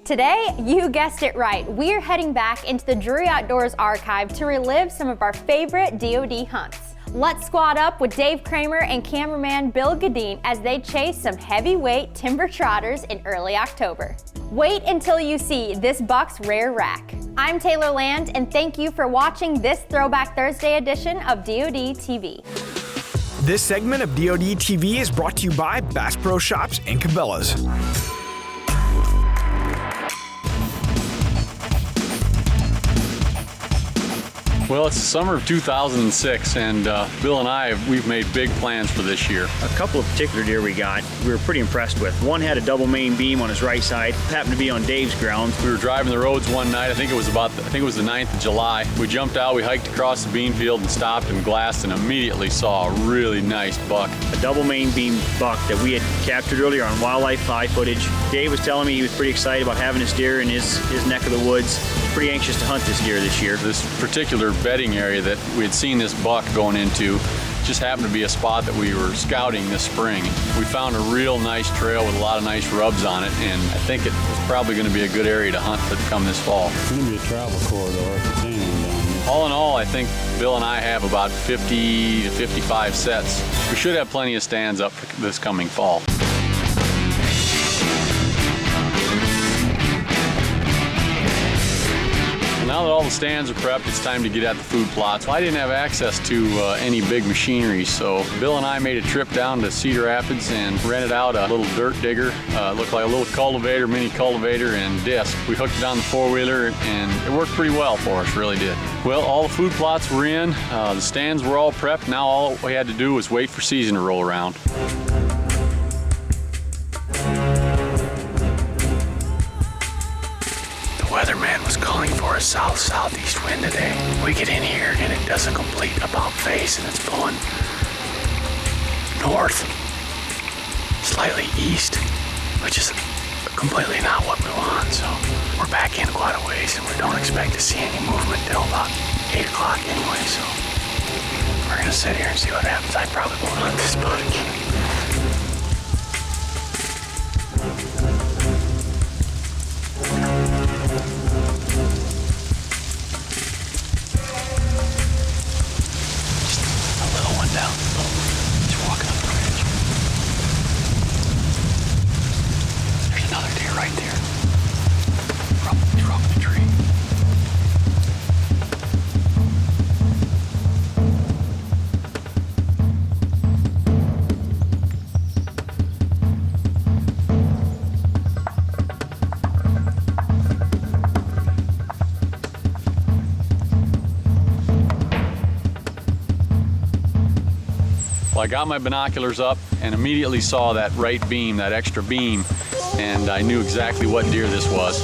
Today, you guessed it right, we're heading back into the Drury Outdoors archive to relive some of our favorite DoD hunts. Let's squad up with Dave Kramer and cameraman Bill Gadeen as they chase some heavyweight timber trotters in early October. Wait until you see this buck's rear rack. I'm Taylor Land, and thank you for watching this Throwback Thursday edition of DoD TV. This segment of DoD TV is brought to you by Bass Pro Shops and Cabela's. Well, it's the summer of 2006, and Bill and I, we've made big plans for this year. A couple of particular deer we got, we were pretty impressed with. One had a double main beam on his right side, happened to be on Dave's ground. We were driving the roads one night, I think it was the 9th of July. We jumped out, we hiked across the bean field and stopped and glassed and immediately saw a really nice buck. A double main beam buck that we had captured earlier on wildlife eye footage. Dave was telling me he was pretty excited about having this deer in his neck of the woods. Pretty anxious to hunt this deer this year. This particular bedding area that we had seen this buck going into just happened to be a spot that we were scouting this spring. We found a real nice trail with a lot of nice rubs on it, and I think it was probably going to be a good area to hunt to come this fall. It's going to be a travel corridor for down here. All in all, I think Bill and I have about 50 to 55 sets. We should have plenty of stands up for this coming fall. Now that all the stands are prepped, it's time to get at the food plots. I didn't have access to any big machinery, so Bill and I made a trip down to Cedar Rapids and rented out a little dirt digger. Looked like a little cultivator, mini cultivator, and disc. We hooked it on the four-wheeler, and it worked pretty well for us, really did. Well, all the food plots were in, the stands were all prepped. Now all we had to do was wait for season to roll around. Weatherman was calling for a south-southeast wind today. We get in here and it does a complete about face and it's blowing north, slightly east, which is completely not what we want. So we're back in quite a ways and we don't expect to see any movement till about 8 o'clock anyway. So we're gonna sit here and see what happens. I probably won't hunt this spot again. Down. Just walking up the ridge. There's another deer right there. He's up the tree. Well, I got my binoculars up and immediately saw that right beam, that extra beam, and I knew exactly what deer this was.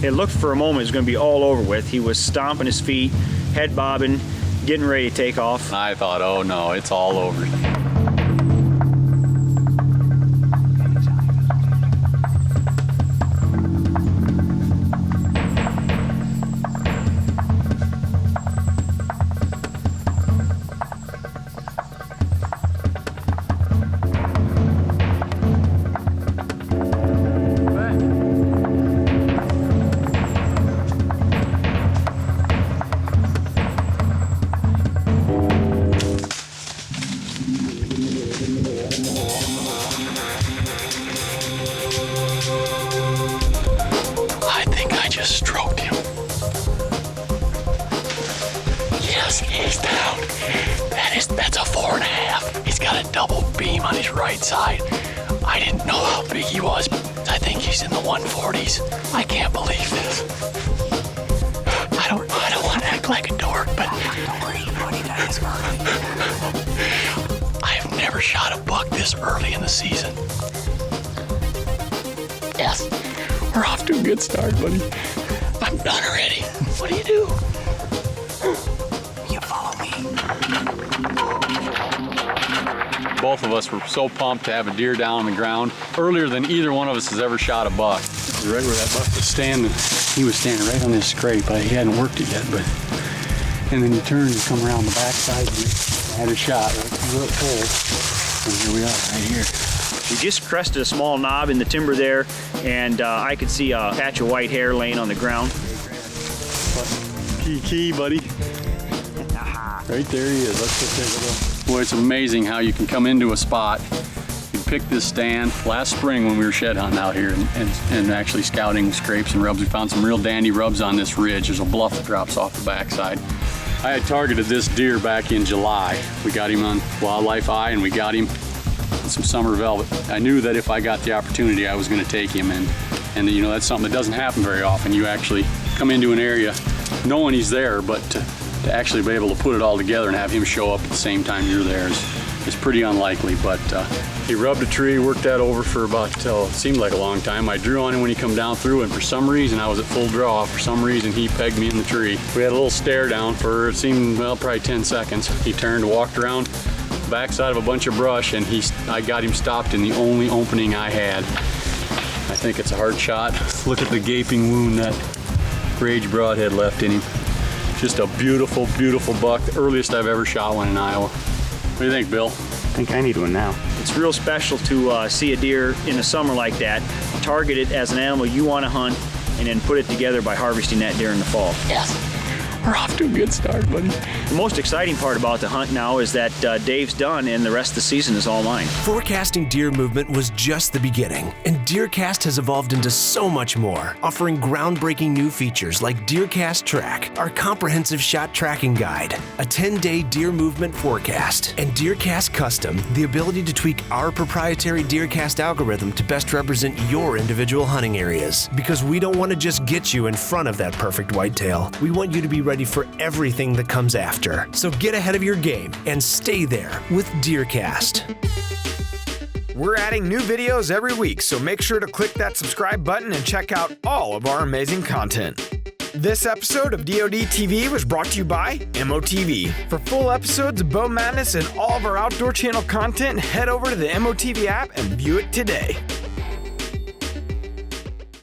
It looked for a moment it was going to be all over with. He was stomping his feet, head bobbing, getting ready to take off. I thought, oh no, it's all over. just stroked him. Yes, he's down. That's a 4.5. He's got a double beam on his right side. I didn't know how big he was, but I think he's in the 140s. I can't believe this. I don't want to act like a dork, but I've never shot a buck this early in the season. Yes, we're off to a good start, buddy. I'm done already. What do you do? You follow me. Both of us were so pumped to have a deer down on the ground earlier than either one of us has ever shot a buck. This is right where that buck was standing. He was standing right on this scrape. He hadn't worked it yet, and then he turned and come around the backside and had a shot right through the hole. And here we are, right here. We just crested a small knob in the timber there, and I could see a patch of white hair laying on the ground. Key, buddy. Right there he is. Let's just take a look. Boy, it's amazing how you can come into a spot. You picked this stand last spring when we were shed hunting out here and actually scouting scrapes and rubs. We found some real dandy rubs on this ridge. There's a bluff that drops off the backside. I had targeted this deer back in July. We got him on Wildlife Eye and we got him on some summer velvet. I knew that if I got the opportunity, I was going to take him, and you know, that's something that doesn't happen very often. You actually come into an area knowing he's there, but to actually be able to put it all together and have him show up at the same time you're there is pretty unlikely. But he rubbed a tree, worked that over for about, it seemed like a long time. I drew on him when he come down through, and for some reason, I was at full draw. For some reason, he pegged me in the tree. We had a little stare down for, it seemed, well, probably 10 seconds. He turned, walked around the backside of a bunch of brush, and I got him stopped in the only opening I had. I think it's a hard shot. Look at the gaping wound that Rage Broadhead left in him. Just a beautiful, beautiful buck. The earliest I've ever shot one in Iowa. What do you think, Bill? I think I need one now. It's real special to see a deer in the summer like that, target it as an animal you want to hunt, and then put it together by harvesting that deer in the fall. Yes, we're off to a good start, buddy. The most exciting part about the hunt now is that Dave's done and the rest of the season is all mine. Forecasting deer movement was just the beginning, and DeerCast has evolved into so much more, offering groundbreaking new features like DeerCast Track, our comprehensive shot tracking guide, a 10-day deer movement forecast, and DeerCast Custom, the ability to tweak our proprietary DeerCast algorithm to best represent your individual hunting areas. Because we don't want to just get you in front of that perfect whitetail. We want you to be ready for everything that comes after. So get ahead of your game and stay there with DeerCast. We're adding new videos every week, so make sure to click that subscribe button and check out all of our amazing content. This episode of DoD TV was brought to you by MOTV. For full episodes of Bow Madness and all of our outdoor channel content, head over to the MOTV app and view it today.